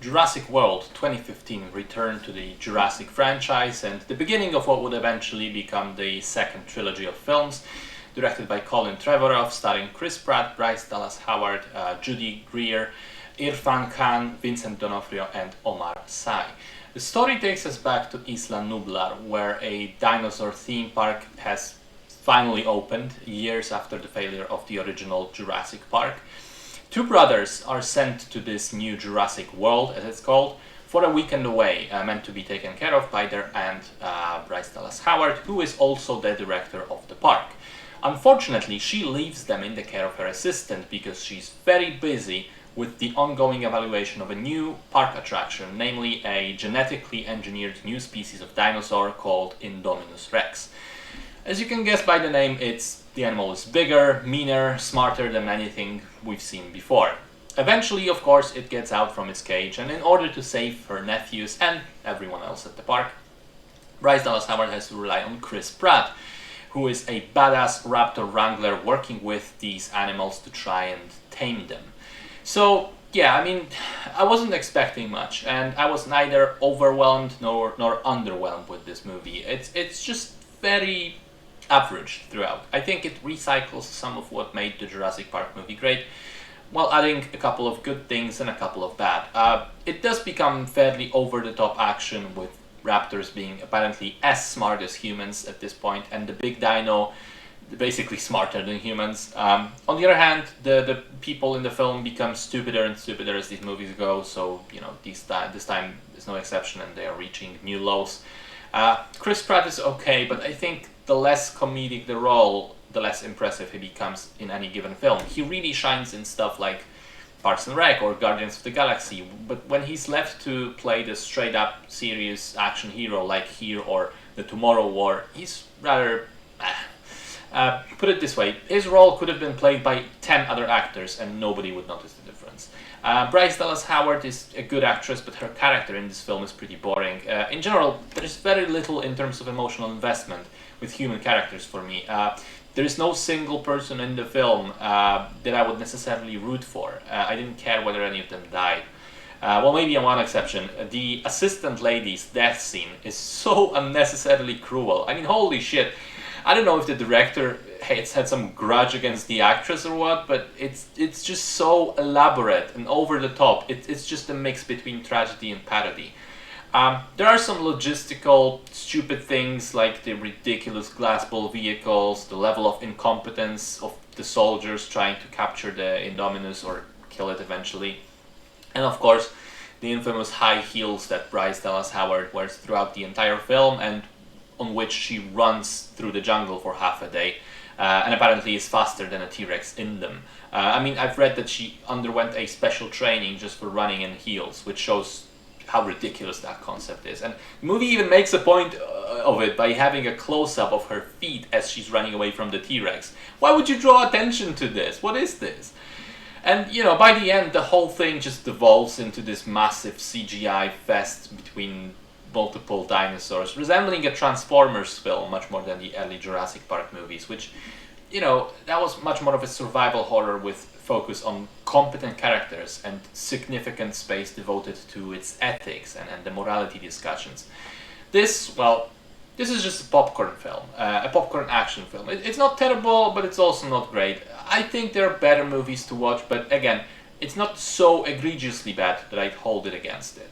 Jurassic World 2015 returned to the Jurassic franchise and the beginning of what would eventually become the second trilogy of films, directed by Colin Trevorrow, starring Chris Pratt, Bryce Dallas Howard, Judy Greer, Irfan Khan, Vincent D'Onofrio, and Omar Sy. The story takes us back to Isla Nublar, where a dinosaur theme park has finally opened years after the failure of the original Jurassic Park. Two brothers are sent to this new Jurassic World, as it's called, for a weekend away, meant to be taken care of by their aunt, Bryce Dallas Howard, who is also the director of the park. Unfortunately, she leaves them in the care of her assistant because she's very busy with the ongoing evaluation of a new park attraction, namely a genetically engineered new species of dinosaur called Indominus Rex. As you can guess by the name, the animal is bigger, meaner, smarter than anything we've seen before. Eventually, of course, it gets out from its cage, and in order to save her nephews and everyone else at the park, Bryce Dallas Howard has to rely on Chris Pratt, who is a badass raptor wrangler working with these animals to try and tame them. So, yeah, I wasn't expecting much, and I was neither overwhelmed nor underwhelmed with this movie. It's just very average throughout. I think it recycles some of what made the Jurassic Park movie great, while adding a couple of good things and a couple of bad. It does become fairly over-the-top action, with raptors being apparently as smart as humans at this point, and the big dino basically smarter than humans. On the other hand, the people in the film become stupider and stupider as these movies go, so this time is no exception, and they are reaching new lows. Chris Pratt is okay, but I think the less comedic the role, the less impressive he becomes in any given film. He really shines in stuff like Parks and Rec or Guardians of the Galaxy, but when he's left to play the straight-up serious action hero like here or The Tomorrow War, he's rather put it this way, his role could have been played by 10 other actors and nobody would notice the difference. Bryce Dallas Howard is a good actress, but her character in this film is pretty boring. In general, there is very little in terms of emotional investment with human characters for me. There is no single person in the film that I would necessarily root for. I didn't care whether any of them died. Well, maybe on one exception. The assistant lady's death scene is so unnecessarily cruel. Holy shit. I don't know if the director had some grudge against the actress or what, but it's just so elaborate and over the top. It's just a mix between tragedy and parody. There are some logistical stupid things like the ridiculous glass ball vehicles, the level of incompetence of the soldiers trying to capture the Indominus or kill it eventually, and of course the infamous high heels that Bryce Dallas Howard wears throughout the entire film and on which she runs through the jungle for half a day, and apparently is faster than a T-Rex in them. I've read that she underwent a special training just for running in heels, which shows how ridiculous that concept is. And the movie even makes a point of it by having a close-up of her feet as she's running away from the T-Rex. Why would you draw attention to this? What is this? And, by the end, the whole thing just devolves into this massive CGI fest between multiple dinosaurs, resembling a Transformers film much more than the early Jurassic Park movies, which, that was much more of a survival horror with focus on competent characters and significant space devoted to its ethics and the morality discussions. This is just a popcorn film, a popcorn action film. It's not terrible, but it's also not great. I think there are better movies to watch, but again, it's not so egregiously bad that I'd hold it against it.